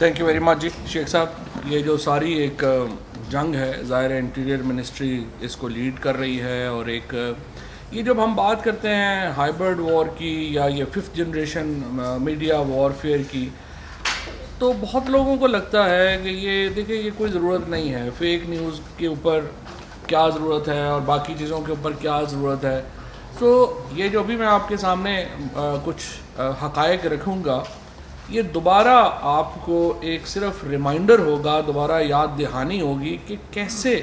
Thank you very much जी शेख साहब। ये जो सारी एक जंग है, ज़ाहिर है इंटीरियर मिनिस्ट्री इसको लीड कर रही है। और एक ये जब हम बात करते हैं हाइब्रिड वॉर की या ये फिफ्थ जनरेशन मीडिया वॉरफेयर की, तो बहुत लोगों को लगता है कि ये देखिए ये कोई ज़रूरत नहीं है, फेक न्यूज़ के ऊपर क्या ज़रूरत है और बाकी चीज़ों के ऊपर क्या ज़रूरत है। तो ये जो भी मैं आपके सामने कुछ हक़ाइक़ रखूँगा, ये दोबारा आपको एक सिर्फ रिमाइंडर होगा, दोबारा याद दहानी होगी कि कैसे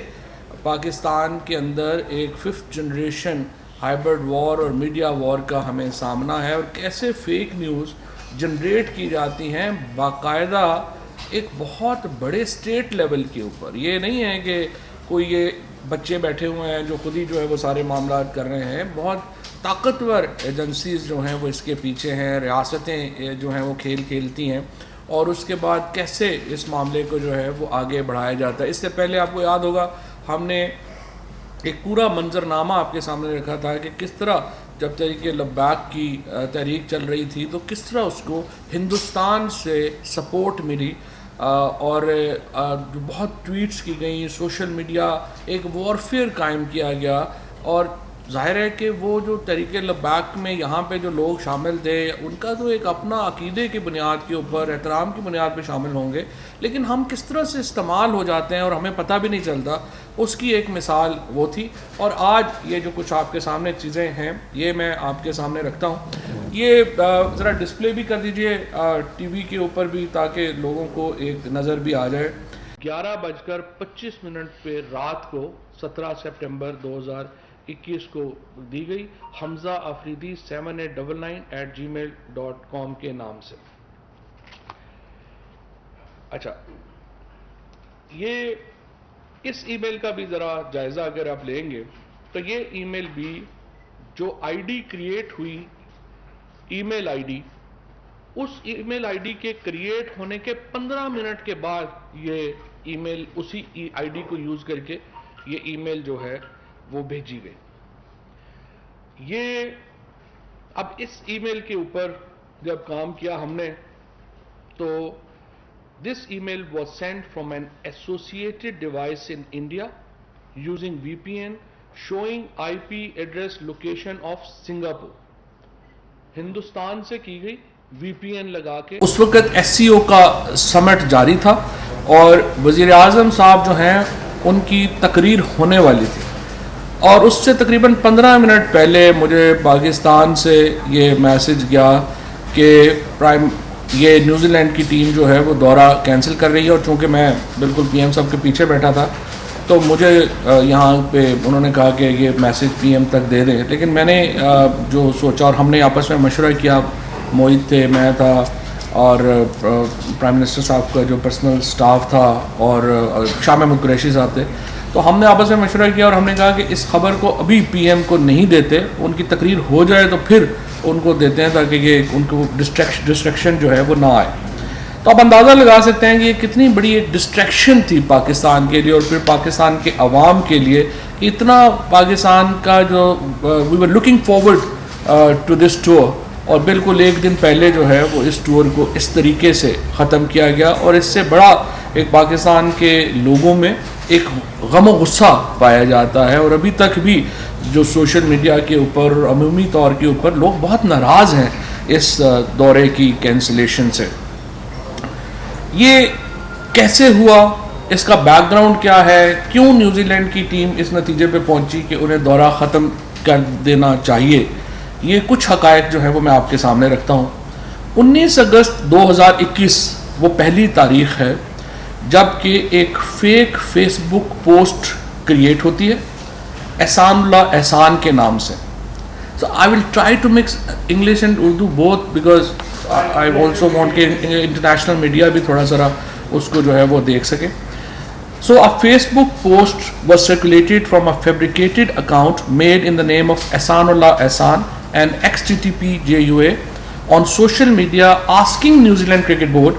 पाकिस्तान के अंदर एक फिफ्थ जनरेशन हाइब्रिड वॉर और मीडिया वॉर का हमें सामना है और कैसे फेक न्यूज़ जनरेट की जाती हैं बाकायदा एक बहुत बड़े स्टेट लेवल के ऊपर। ये नहीं है कि कोई ये बच्चे बैठे हुए हैं जो खुद ही जो है वो सारे मामला कर रहे हैं, बहुत ताकतवर एजेंसीज जो हैं वो इसके पीछे हैं, रियासतें जो हैं वो खेल खेलती हैं और उसके बाद कैसे इस मामले को जो है वो आगे बढ़ाया जाता है। इससे पहले आपको याद होगा हमने एक पूरा मंजरनामा आपके सामने रखा था कि किस तरह जब तहरीक लब्बैक की तहरीक चल रही थी तो किस तरह उसको हिंदुस्तान से सपोर्ट मिली और बहुत ट्वीट्स की गई, सोशल मीडिया एक वॉरफेयर कायम किया गया। और ज़ाहिर है कि वो जो तहरीक लब्बैक में यहाँ पे जो लोग शामिल थे उनका तो एक अपना अकीदे की बुनियाद के ऊपर, एहतराम की बुनियाद पे शामिल होंगे, लेकिन हम किस तरह से इस्तेमाल हो जाते हैं और हमें पता भी नहीं चलता, उसकी एक मिसाल वो थी। और आज ये जो कुछ आपके सामने चीज़ें हैं ये मैं आपके सामने रखता हूँ। ये ज़रा डिस्प्ले भी कर दीजिए टीवी के ऊपर भी, ताकि लोगों को एक नज़र भी आ जाए। 11:25 पे रात को 17 सितंबर 2021 को दी गई हमजा अफरीदी 7899@gmail.com के नाम से। अच्छा, ये इस ईमेल का भी ज़रा जायज़ा अगर आप लेंगे तो ये ईमेल भी जो आईडी क्रिएट हुई, ईमेल आईडी, उस ईमेल आईडी के क्रिएट होने के 15 मिनट के बाद ये ईमेल उसी आईडी को यूज़ करके ये ईमेल जो है वो भेजी गई। ये अब इस ईमेल के ऊपर जब काम किया हमने तो this email was sent from an associated device in India using VPN showing IP address location of Singapore. Hindustan से की गई वीपीएन लगा के। उस वक्त एससीओ का समिट जारी था और वज़ीर आज़म साहब जो हैं उनकी तकरीर होने वाली थी और उससे तकरीबन 15 मिनट पहले मुझे पाकिस्तान से ये मैसेज गया कि ये न्यूजीलैंड की टीम जो है वो दौरा कैंसिल कर रही है। और चूँकि मैं बिल्कुल पीएम साहब के पीछे बैठा था तो मुझे यहाँ पे उन्होंने कहा कि ये मैसेज पीएम तक दे दें, लेकिन मैंने जो सोचा और हमने आपस में मशवरा किया, मोहित थे, मैं था और प्राइम मिनिस्टर साहब का जो पर्सनल स्टाफ था और शाह महमूद कुरैशी साहब थे, तो हमने आपस में मशवरा किया और हमने कहा कि इस खबर को अभी पीएम को नहीं देते, उनकी तकरीर हो जाए तो फिर उनको देते हैं ताकि ये उनको डिस्ट्रैक्शन जो है वो ना आए। तो आप अंदाज़ा लगा सकते हैं कि ये कितनी बड़ी एक डिस्ट्रैक्शन थी पाकिस्तान के लिए और फिर पाकिस्तान के अवाम के लिए कि इतना पाकिस्तान का जो we were looking forward to this tour और बिल्कुल एक दिन पहले जो है वो इस टूर को इस तरीके से ख़त्म किया गया। और इससे बड़ा एक पाकिस्तान के लोगों में एक गम और गुस्सा पाया जाता है और अभी तक भी जो सोशल मीडिया के ऊपर अमूमी तौर के ऊपर लोग बहुत नाराज़ हैं इस दौरे की कैंसिलेशन से। ये कैसे हुआ, इसका बैकग्राउंड क्या है, क्यों न्यूजीलैंड की टीम इस नतीजे पे पहुंची कि उन्हें दौरा ख़त्म कर देना चाहिए, ये कुछ हक़ाइक़ जो है वो मैं आपके सामने रखता हूँ। 19 अगस्त 2021 वो पहली तारीख़ है जबकि एक फ़ेक फेसबुक पोस्ट क्रिएट होती है एहसानुल्लाह एहसान के नाम से। So I will try to mix English and Urdu both because I also want कि इंटरनेशनल मीडिया भी थोड़ा सा उसको जो है वो देख सके। So a Facebook post was circulated from a fabricated account made in the name of Ehsanullah Ehsan and XTTP JUA on social media asking New Zealand Cricket Board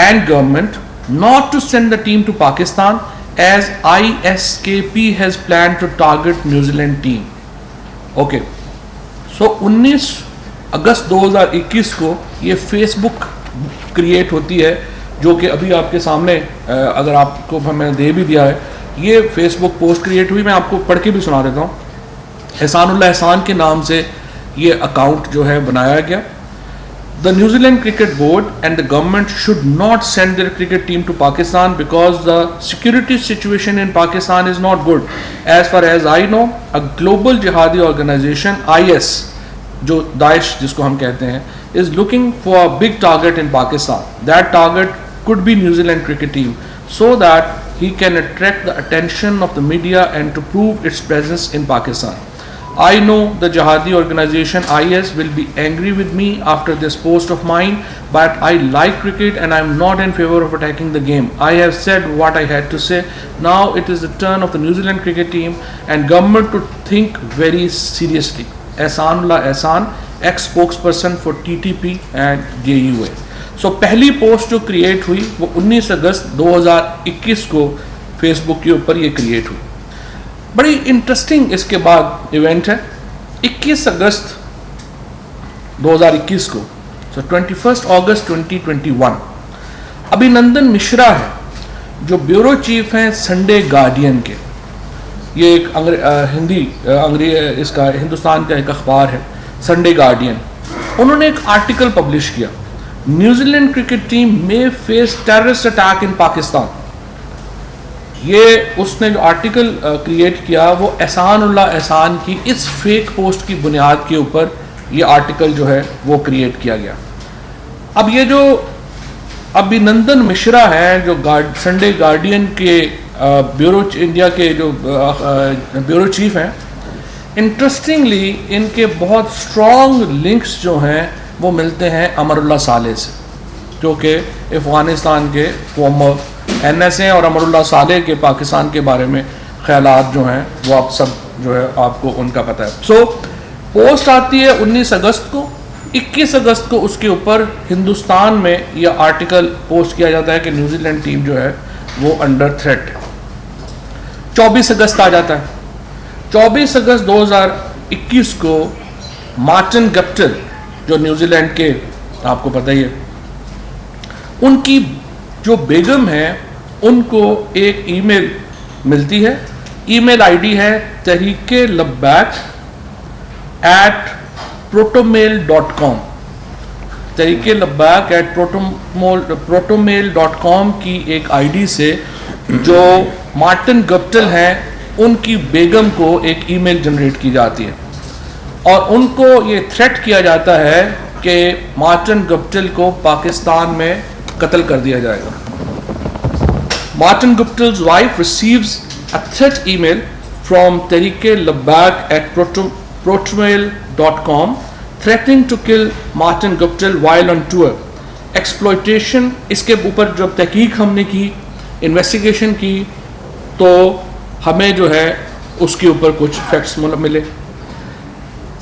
and government not to send the team to Pakistan as ISKP has planned to target New Zealand team. Okay. So 19 अगस्त 2021 को ये Facebook create होती है जो कि अभी आपके सामने अगर आपको मैंने दे भी दिया है, ये फेसबुक पोस्ट क्रिएट हुई, मैं आपको पढ़ के भी सुना देता हूँ। एहसानुल्लाह एहसान के नाम से ये अकाउंट जो है बनाया गया। The New Zealand Cricket Board and the government should not send their cricket team to Pakistan because the security situation in Pakistan is not good. As far as I know, a global jihadi organization IS, जो Daesh जिसको हम कहते हैं, is looking for a big target in Pakistan. That target could be New Zealand cricket team, so that he can attract the attention of the media and to prove its presence in Pakistan. I know the jihadi organization IS will be angry with me after this post of mine, but I like cricket and I am not in favor of attacking the game. I have said what I had to say. Now it is the turn of the New Zealand cricket team and government to think very seriously. Ehsanullah Ehsan, ex-spokesperson for TTP and JUA. So पहली post जो create हुई वो 19 अगस्त 2021 को Facebook के ऊपर ये create हुई। बड़ी इंटरेस्टिंग इसके बाद इवेंट है। 21 अगस्त 2021 को, सो 21 अगस्त 2021, अभिनंदन मिश्रा है जो ब्यूरो चीफ हैं संडे गार्डियन के। ये एक इसका हिंदुस्तान का एक अखबार है, संडे गार्डियन। उन्होंने एक आर्टिकल पब्लिश किया, न्यूजीलैंड क्रिकेट टीम में face terrorist attack in Pakistan. ये उसने जो आर्टिकल क्रिएट किया वो एहसानुल्लाह एहसान की इस फेक पोस्ट की बुनियाद के ऊपर ये आर्टिकल जो है वो क्रिएट किया गया। अब ये जो अभिनंदन मिश्रा हैं जो संडे गार्डियन के ब्यूरो इंडिया के जो ब्यूरो चीफ हैं, इंटरेस्टिंगली इनके बहुत स्ट्रॉन्ग लिंक्स जो हैं वो मिलते हैं अमरुल्लाह सालेह से, जो कि अफ़गानिस्तान के फॉर्मर NSA और अमरुल्लाह सालेह के पाकिस्तान के बारे में ख्यालात जो हैं वो आप सब जो है आपको उनका पता है। सो पोस्ट आती है 19 अगस्त को। 21 अगस्त को उसके ऊपर हिंदुस्तान में यह आर्टिकल पोस्ट किया जाता है कि न्यूजीलैंड टीम जो है वो अंडर थ्रेट है। 24 अगस्त आ जाता है। 24 अगस्त 2021 को मार्टिन गप्टिल जो न्यूजीलैंड के आपको पता ही है, उनकी जो बेगम है उनको एक ईमेल मिलती है। ईमेल आईडी है tehreek-labbaik@protonmail.com। tehreek-labbaik@protonmail.com की एक आईडी से जो मार्टिन गप्टिल हैं उनकी बेगम को एक ईमेल जनरेट की जाती है और उनको ये थ्रेट किया जाता है कि मार्टिन गप्टिल को पाकिस्तान में कत्ल कर दिया जाएगा। Martin Guptill's wife receives a threat email from tehreek-labbaik@protonmail.com threatening to kill Martin Guptill while on tour. Exploitation, इसके ऊपर जब तहकीक हमने की, इन्वेस्टिगेशन की, तो हमें जो है उसके ऊपर कुछ फैक्ट्स मिले।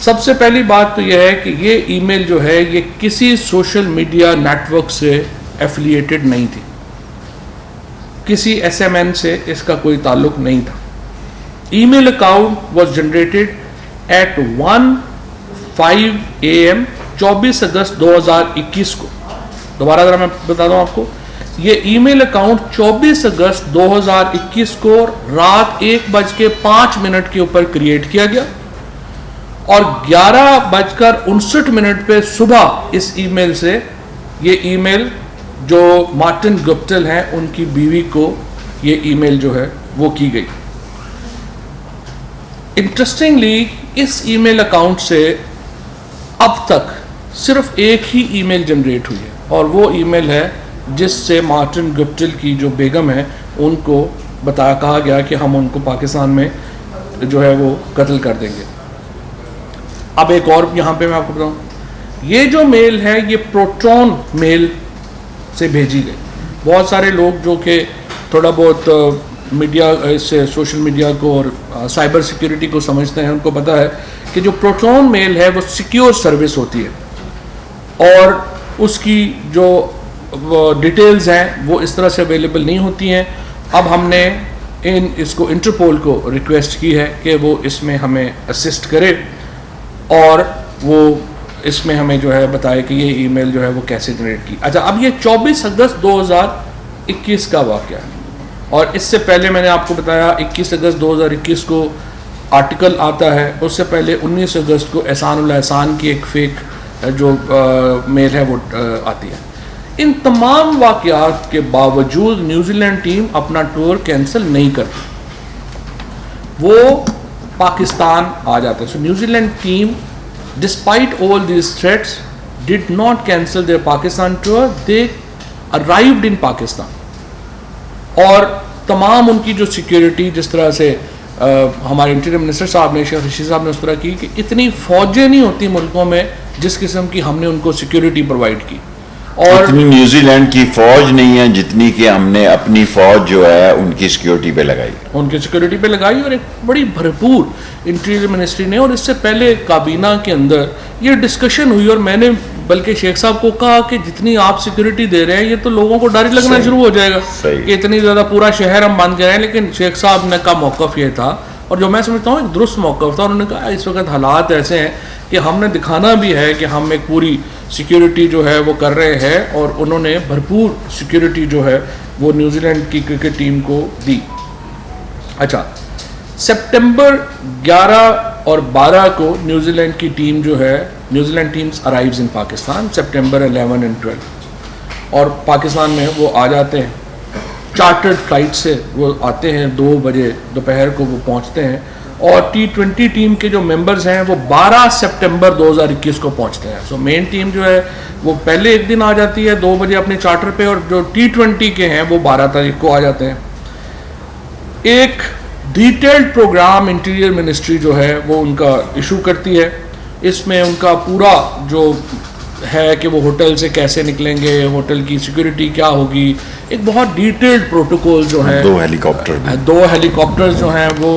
सबसे पहली बात तो यह है कि ये ईमेल जो है ये किसी सोशल मीडिया नेटवर्क से एफिलिएटेड नहीं थी, किसी SMN से इसका कोई ताल्लुक नहीं था। Email account was generated at 1:05 AM 24 अगस्त 2021 को। दोबारा अगर मैं बता दूं आपको, ये ईमेल अकाउंट 24 अगस्त 2021 को रात 1:05 के ऊपर क्रिएट किया गया और 11:59 पे सुबह इस ईमेल से ये ईमेल जो मार्टिन गप्टिल हैं उनकी बीवी को ये ईमेल जो है वो की गई। इंटरेस्टिंगली इस ईमेल अकाउंट से अब तक सिर्फ एक ही ईमेल जनरेट हुई है और वो ईमेल है जिससे मार्टिन गप्टिल की जो बेगम है उनको कहा गया कि हम उनको पाकिस्तान में जो है वो कत्ल कर देंगे। अब एक और यहाँ पे मैं आपको बताऊँ, ये जो मेल है ये प्रोटोन मेल से भेजी गई। बहुत सारे लोग जो कि थोड़ा बहुत मीडिया इससे सोशल मीडिया को और साइबर सिक्योरिटी को समझते हैं उनको पता है कि जो प्रोटोन मेल है वो सिक्योर सर्विस होती है और उसकी जो डिटेल्स हैं वो इस तरह से अवेलेबल नहीं होती हैं। अब हमने इसको इंटरपोल को रिक्वेस्ट की है कि वो इसमें हमें असिस्ट करे और वो इसमें हमें जो है बताया कि ये ईमेल जो है वो कैसे जनरेट की। अच्छा, अब ये 24 अगस्त 2021 का वाक़या है, और इससे पहले मैंने आपको बताया 21 अगस्त 2021 को आर्टिकल आता है, उससे पहले 19 अगस्त को एहसानुल एहसान की एक फेक जो मेल है वो आती है। इन तमाम वाक़यात के बावजूद न्यूजीलैंड टीम अपना टूर कैंसिल नहीं करती, वो पाकिस्तान आ जाते हैं। So New Zealand team despite all these threats did not cancel their Pakistan tour, they arrived in Pakistan. और तमाम उनकी जो सिक्योरिटी, जिस तरह से हमारे इंटीरियर मिनिस्टर साहब ने, शेख रशीद साहब ने उस तरह की कि इतनी फौजें नहीं होती मुल्कों में जिस किस्म की हमने उनको सिक्योरिटी प्रोवाइड की, और इतनी न्यूजीलैंड की फौज नहीं है जितनी कि हमने अपनी फौज जो है उनकी सिक्योरिटी पे लगाई, और एक बड़ी भरपूर इंटीरियर मिनिस्ट्री ने। और इससे पहले काबीना के अंदर ये डिस्कशन हुई, और मैंने बल्कि शेख साहब को कहा कि जितनी आप सिक्योरिटी दे रहे हैं ये तो लोगों को डर लगना शुरू हो जाएगा कि इतनी ज़्यादा पूरा शहर हम बंद कर रहे हैं। लेकिन शेख साहब ने का मौक़िफ़ ये था, और जो मैं समझता हूँ एक दुरुस्त मौक़िफ़ था, उन्होंने कहा इस वक्त हालात ऐसे हैं कि हमने दिखाना भी है कि हम एक पूरी सिक्योरिटी जो है वो कर रहे हैं, और उन्होंने भरपूर सिक्योरिटी जो है वो न्यूजीलैंड की क्रिकेट टीम को दी। अच्छा, सितंबर 11 और 12 को न्यूजीलैंड की टीम जो है, New Zealand teams arrives in Pakistan September 11 and 12, और पाकिस्तान में वो आ जाते हैं चार्टर्ड फ्लाइट से। वो आते हैं 2 बजे दोपहर को वो पहुंचते हैं, और T20 टीम के जो मेंबर्स हैं वो 12 सितंबर 2021 को पहुंचते हैं। सो मेन टीम जो है वो पहले एक दिन आ जाती है 2 बजे अपने चार्टर पे, और जो T20 के हैं वो 12 तारीख को आ जाते हैं। एक डिटेल्ड प्रोग्राम इंटीरियर मिनिस्ट्री जो है वो उनका इशू करती है। इसमें उनका पूरा जो है कि वो होटल से कैसे निकलेंगे, होटल की सिक्योरिटी क्या होगी, एक बहुत डिटेल्ड प्रोटोकॉल जो है, 2 हेलीकॉप्टर जो हैं वो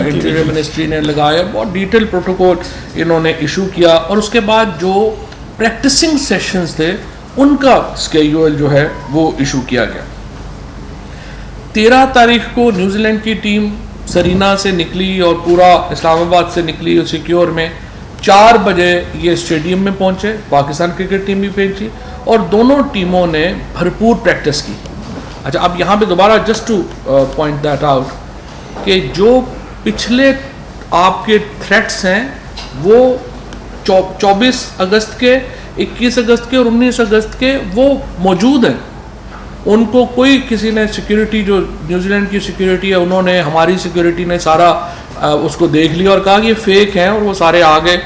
इंटीरियर मिनिस्ट्री ने लगाया, बहुत डिटेल्ड प्रोटोकॉल इन्होंने इशू किया। और उसके बाद जो प्रैक्टिसिंग सेशंस थे उनका स्केड्यूल जो है वो इशू किया गया। 13 तारीख को न्यूजीलैंड की टीम सरीना से निकली और पूरा इस्लामाबाद से निकली सिक्योर में। 4 बजे ये स्टेडियम में पहुंचे, पाकिस्तान क्रिकेट टीम भी पहुंची, और दोनों टीमों ने भरपूर प्रैक्टिस की। अच्छा, अब यहाँ पे दोबारा just two point that out कि जो पिछले आपके थ्रेट्स हैं वो 24 अगस्त के, 21 अगस्त के और 19 अगस्त के वो मौजूद हैं। उनको कोई किसी ने सिक्योरिटी, जो न्यूजीलैंड की सिक्योरिटी है, उन्होंने, हमारी सिक्योरिटी ने सारा उसको देख लिया और कहा कि ये फेक हैं, और वो सारे आ गए।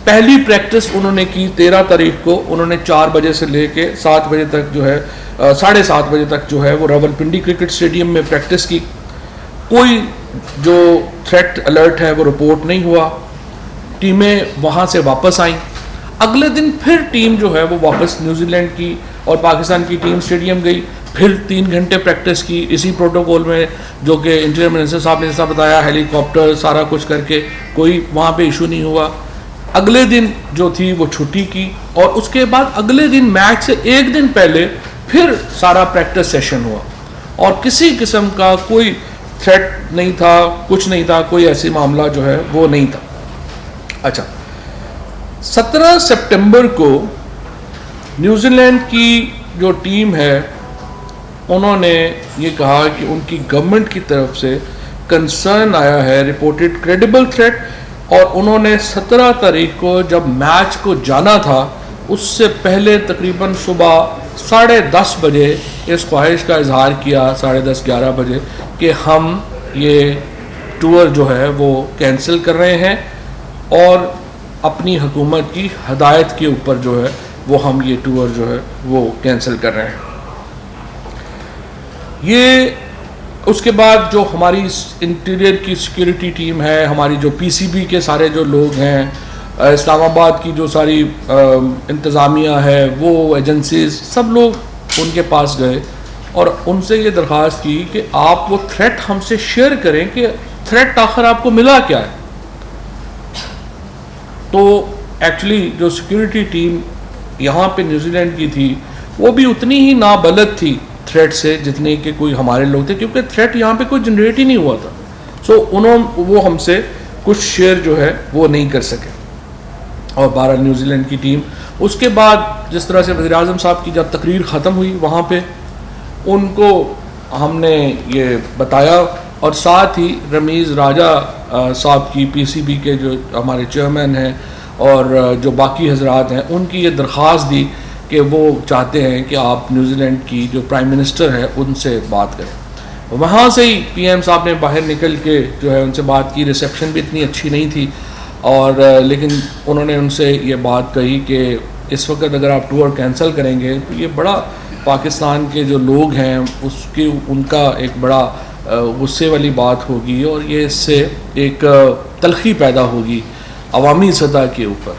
पहली प्रैक्टिस उन्होंने की 13 तारीख को, उन्होंने 4 बजे से लेके 7 बजे तक जो है 7:30 बजे तक जो है वो रावलपिंडी क्रिकेट स्टेडियम में प्रैक्टिस की। कोई जो थ्रेट अलर्ट है वो रिपोर्ट नहीं हुआ। टीमें वहाँ से वापस आईं। अगले दिन फिर टीम जो है वो वापस न्यूजीलैंड की और पाकिस्तान की टीम स्टेडियम गई, फिर 3 घंटे प्रैक्टिस की इसी प्रोटोकॉल में, जो कि इंटीरियर मिनिस्टर साहब ने जैसा बताया, हेलीकॉप्टर सारा कुछ करके कोई वहाँ पे इशू नहीं हुआ। अगले दिन जो थी वो छुट्टी की, और उसके बाद अगले दिन मैच से एक दिन पहले फिर सारा प्रैक्टिस सेशन हुआ, और किसी किस्म का कोई थ्रेट नहीं था, कुछ नहीं था, कोई ऐसी मामला जो है वो नहीं था। अच्छा, 17 सितंबर को न्यूजीलैंड की जो टीम है उन्होंने ये कहा कि उनकी गवर्नमेंट की तरफ से कंसर्न आया है, रिपोर्टेड क्रेडिबल थ्रेट, और उन्होंने 17 तारीख को जब मैच को जाना था उससे पहले तकरीबन सुबह 10:30 बजे इस ख्वाहिश का इजहार किया, 10:30-11 बजे, कि हम ये टूर जो है वो कैंसिल कर रहे हैं, और अपनी हुकूमत की हदायत के ऊपर जो है वो हम ये टूर जो है वो कैंसिल कर रहे हैं। ये उसके बाद जो हमारी इंटीरियर की सिक्योरिटी टीम है, हमारी जो पीसीबी के सारे जो लोग हैं, इस्लामाबाद की जो सारी इंतज़ामिया है, वो एजेंसीज, सब लोग उनके पास गए और उनसे ये दरख्वास्त की कि आप वो थ्रेट हमसे शेयर करें कि थ्रेट आखिर आपको मिला क्या है। तो एक्चुअली जो सिक्योरिटी टीम यहाँ पे न्यूजीलैंड की थी वो भी उतनी ही नाबलद थी थ्रेट से जितने के कोई हमारे लोग थे, क्योंकि थ्रेट यहाँ पे कोई जनरेट ही नहीं हुआ था। सो वो हमसे कुछ शेयर जो है वो नहीं कर सके। और 12 न्यूजीलैंड की टीम। उसके बाद जिस तरह से वज़ीर आज़म साहब की जब तकरीर ख़त्म हुई वहाँ पे उनको हमने ये बताया, और साथ ही रमीज़ राजा साहब की PCB के जो हमारे चेयरमैन हैं और जो बाकी हजरात हैं उनकी ये दरख्वास्त दी कि वो चाहते हैं कि आप न्यूजीलैंड की जो प्राइम मिनिस्टर है उनसे बात करें। वहाँ से ही PM साहब ने बाहर निकल के जो है उनसे बात की। रिसेप्शन भी इतनी अच्छी नहीं थी, और लेकिन उन्होंने उनसे ये बात कही कि इस वक्त अगर आप टूर कैंसिल करेंगे तो ये बड़ा पाकिस्तान के जो लोग हैं उसकी उनका एक बड़ा गुस्से वाली बात होगी, और ये इससे एक तलखी पैदा होगी अवामी सतह के ऊपर।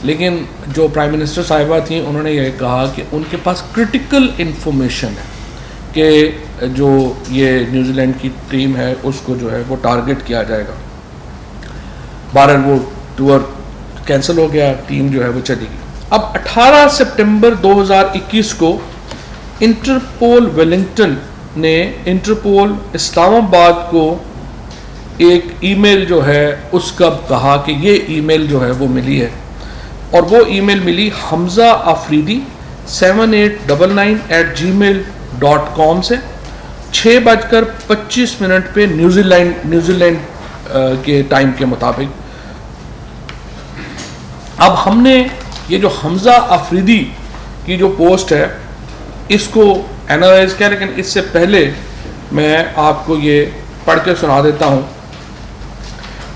लेकिन जो प्राइम मिनिस्टर साहिबा थी उन्होंने ये कहा कि उनके पास क्रिटिकल इन्फॉर्मेशन है कि जो ये न्यूजीलैंड की टीम है उसको जो है वो टारगेट किया जाएगा। बहरहाल वो टूर कैंसिल हो गया, टीम जो है वो चली गई। अब 18 सितंबर 2021 को इंटरपोल वेलिंगटन ने इंटरपोल इस्लामाबाद को एक ईमेल जो है उसका कहा कि ये ईमेल जो है वो मिली है, और वो ईमेल मिली हमजा आफरीदी 7899@gmail.com से 6:25 पे न्यूजीलैंड के टाइम के मुताबिक। अब हमने ये जो हमजा आफरीदी की जो पोस्ट है इसको एनालाइज किया, लेकिन इससे पहले मैं आपको ये पढ़ के सुना देता हूँ।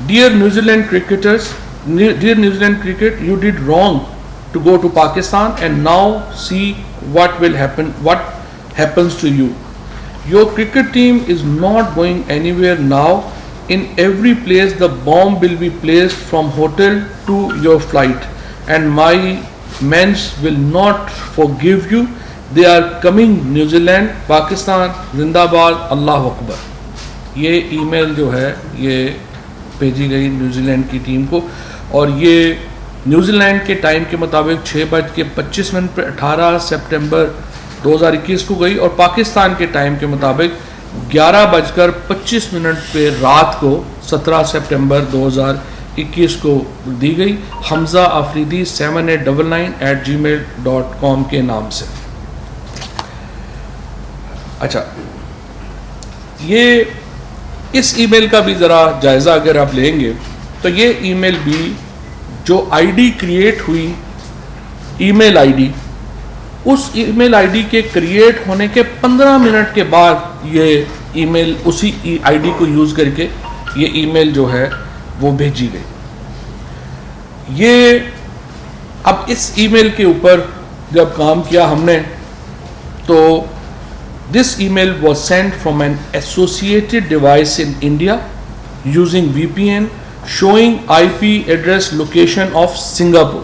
Dear New Zealand cricketers, dear New Zealand cricket, you did wrong to go to Pakistan, and now see what happens to you. Your cricket team is not going anywhere now. In every place the bomb will be placed from hotel to your flight, and my men will not forgive you. They are coming. New Zealand, Pakistan, Zindabad, Allahu Akbar। ये email जो है ये भेजी गई New Zealand की team को, और ये न्यूजीलैंड के टाइम के मुताबिक 6:25 पे 18 सितंबर 2021 को गई, और पाकिस्तान के टाइम के मुताबिक 11:25 पे रात को 17 सितंबर 2021 को दी गई हमजा आफरीदी 7899@gmail.com के नाम से। अच्छा, ये इस ईमेल का भी ज़रा जायज़ा अगर आप लेंगे तो ये ईमेल भी जो आईडी क्रिएट हुई, ईमेल आईडी, उस ईमेल आईडी के क्रिएट होने के 15 मिनट के बाद ये ईमेल उसी आईडी को यूज़ करके ये ईमेल जो है वो भेजी गई। ये अब इस ईमेल के ऊपर जब काम किया हमने तो this email was sent from an associated device in India using VPN showing IP address location of Singapore।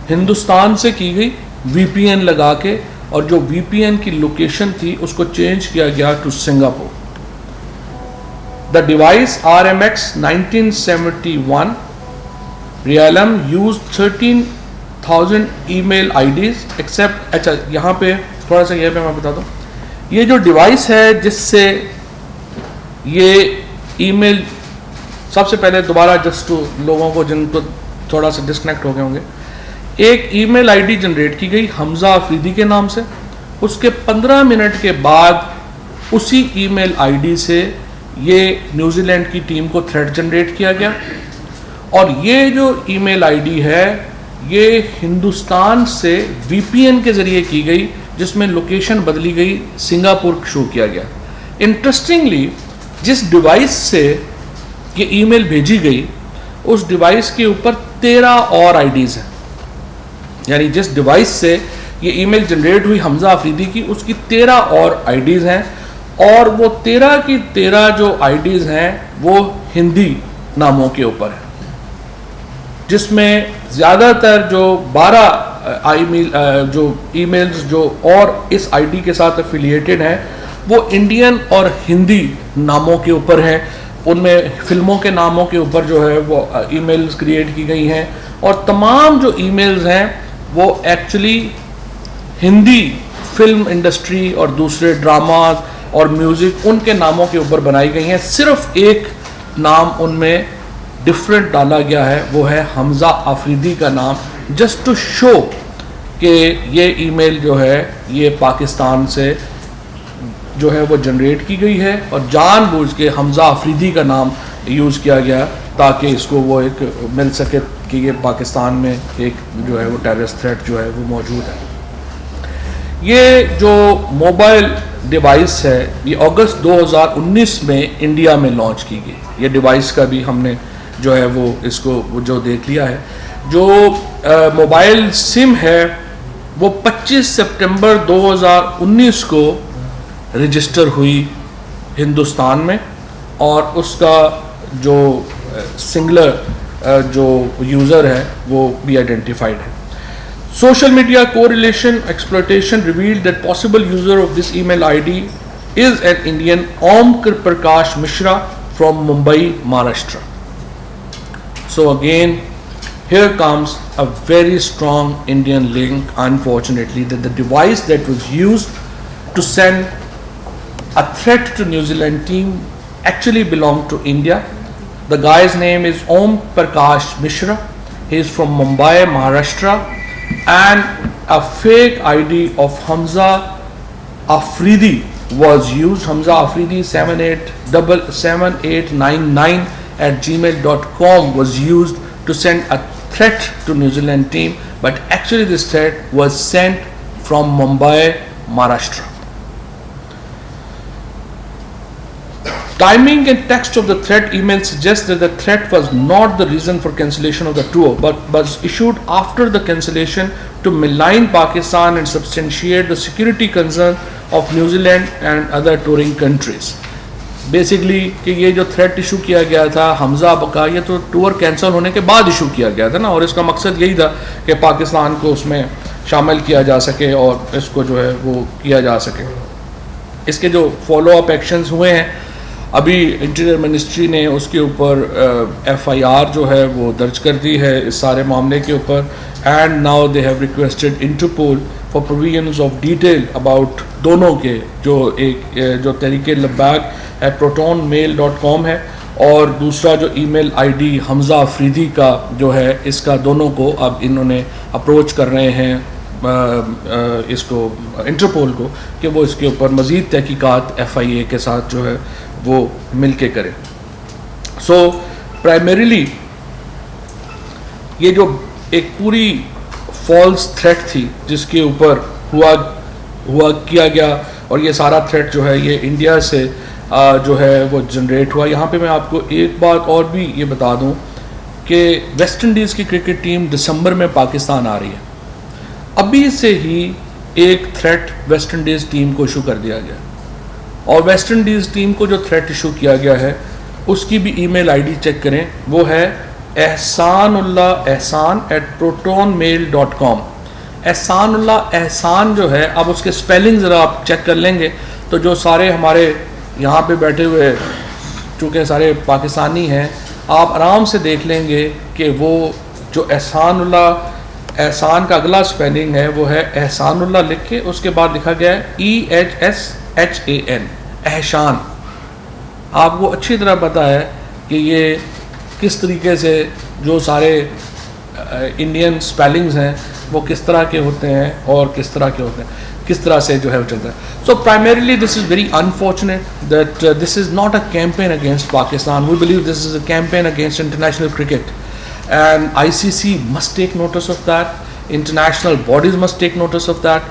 Hindustan से की गई VPN लगा के, और जो VPN की लोकेशन थी उसको चेंज किया गया to Singapore. The device RMX 1971 Realm used 13,000 email IDs except। अच्छा, यहाँ पे थोड़ा सा ये मैं बता दूँ, ये जो डिवाइस है जिससे ये ईमेल, सबसे पहले दोबारा जस्ट लोगों को जिनको थोड़ा सा डिस्कनेक्ट हो गए होंगे, एक ईमेल आईडी जनरेट की गई हमजा आफरीदी के नाम से। उसके 15 मिनट के बाद उसी ईमेल आईडी से ये न्यूजीलैंड की टीम को थ्रेड जनरेट किया गया, और ये जो ईमेल आईडी है ये हिंदुस्तान से VPN के ज़रिए की गई, जिसमें लोकेशन बदली गई, सिंगापुर शो किया गया। इंटरेस्टिंगली जिस डिवाइस से ये ईमेल भेजी गई उस डिवाइस के ऊपर 13 और आईडीज़ हैं, यानी जिस डिवाइस से ये ईमेल जनरेट हुई हमजा आफरीदी की उसकी 13 और आईडीज़ हैं, और वो 13 की 13 जो आईडीज़ हैं वो हिंदी नामों के ऊपर है, जिसमें ज़्यादातर जो 12 जो ईमेल्स जो और इस आईडी के साथ एफिलिएटेड हैं वो इंडियन और हिंदी नामों के ऊपर हैं। उनमें फिल्मों के नामों के ऊपर जो है वो ईमेल्स क्रिएट की गई हैं, और तमाम जो ईमेल्स हैं वो एक्चुअली हिंदी फिल्म इंडस्ट्री और दूसरे ड्रामाज और म्यूज़िक उनके नामों के ऊपर बनाई गई हैं। सिर्फ एक नाम उनमें डिफरेंट डाला गया है वो है हमजा आफरीदी का नाम, जस्ट टू शो कि ये ईमेल जो है ये पाकिस्तान से जो है वो जनरेट की गई है और जानबूझ के हमजा आफरीदी का नाम यूज़ किया गया ताकि इसको वो एक मिल सके कि ये पाकिस्तान में एक जो है वो टेररिस्ट थ्रेट जो है वो मौजूद है। ये जो मोबाइल डिवाइस है ये अगस्त 2019 में इंडिया में लॉन्च की गई। ये डिवाइस का भी हमने जो है वो इसको जो देख लिया है। जो मोबाइल सिम है वो 25 सितंबर 2019 को रजिस्टर हुई हिंदुस्तान में और उसका जो सिंगुलर जो यूज़र है वो भी आइडेंटिफाइड है। Social media correlation exploitation revealed that possible user of this email ID is an Indian Om Prakash Mishra from Mumbai, Maharashtra. So again, here comes a very strong Indian link, unfortunately, that the device that was used to send a threat to New Zealand team actually belonged to India. The guy's name is Om Prakash Mishra. He is from Mumbai, Maharashtra. And a fake ID of Hamza Afridi was used. Hamza Afridi 7899@gmail.com was used to send a threat to New Zealand team, but actually this threat was sent from Mumbai, Maharashtra. Timing and text of the threat email suggests that the threat was not the reason for cancellation of the tour, but was issued after the cancellation to malign Pakistan and substantiate the security concern of New Zealand and other touring countries. Basically कि ये जो threat issue किया गया था हमजा का, ये तो tour cancel होने के बाद इशू किया गया था ना, और इसका मकसद यही था कि पाकिस्तान को उसमें शामिल किया जा सके और इसको जो है वो किया जा सके। इसके जो फॉलो अप एक्शंस हुए हैं, अभी इंटीरियर मिनिस्ट्री ने उसके ऊपर FIR जो है वो दर्ज कर दी है इस सारे मामले के ऊपर, and now they have requested Interpol for provisions of detail about दोनों के जो तरीके लब्बाक है protonmail.com है और दूसरा जो ईमेल ID हमजा अफरीदी का जो है, इसका दोनों को अब इन्होंने अप्रोच कर रहे हैं इसको इंटरपोल को कि वो इसके ऊपर मज़ीद तहकीकात FIA के साथ जो है वो मिल के करें। सो प्राइमरीली ये जो एक पूरी फॉल्स थ्रेट थी जिसके ऊपर हुआ किया गया, और ये सारा थ्रेट जो है ये इंडिया से जो है वो जनरेट हुआ। यहाँ पे मैं आपको एक बात और भी ये बता दूँ कि वेस्ट इंडीज़ की क्रिकेट टीम दिसंबर में पाकिस्तान आ रही है। अभी से ही एक थ्रेट वेस्ट इंडीज़ टीम को इशू कर दिया गया, और वेस्ट इंडीज़ टीम को जो थ्रेट इशू किया गया है उसकी भी ईमेल ID चेक करें, वो है ehsan@protonmail.com। एहसान जो है, अब उसके स्पेलिंग ज़रा आप चेक कर लेंगे तो जो सारे हमारे यहाँ पे बैठे हुए चूँकि सारे पाकिस्तानी हैं, आप आराम से देख लेंगे कि वो जो एहसान का अगला स्पेलिंग है वो है एहसानुल्लाह लिख के उसके बाद लिखा गया है EHSHAN, एहसान। आपको अच्छी तरह पता है कि ये किस तरीके से जो सारे इंडियन स्पेलिंग्स हैं वो किस तरह के होते हैं और किस तरह से जो है वो चलता है। So primarily this is very unfortunate that this is not a campaign against Pakistan. We believe this is a campaign against international cricket, and ICC must take notice of that, international bodies must take notice of that,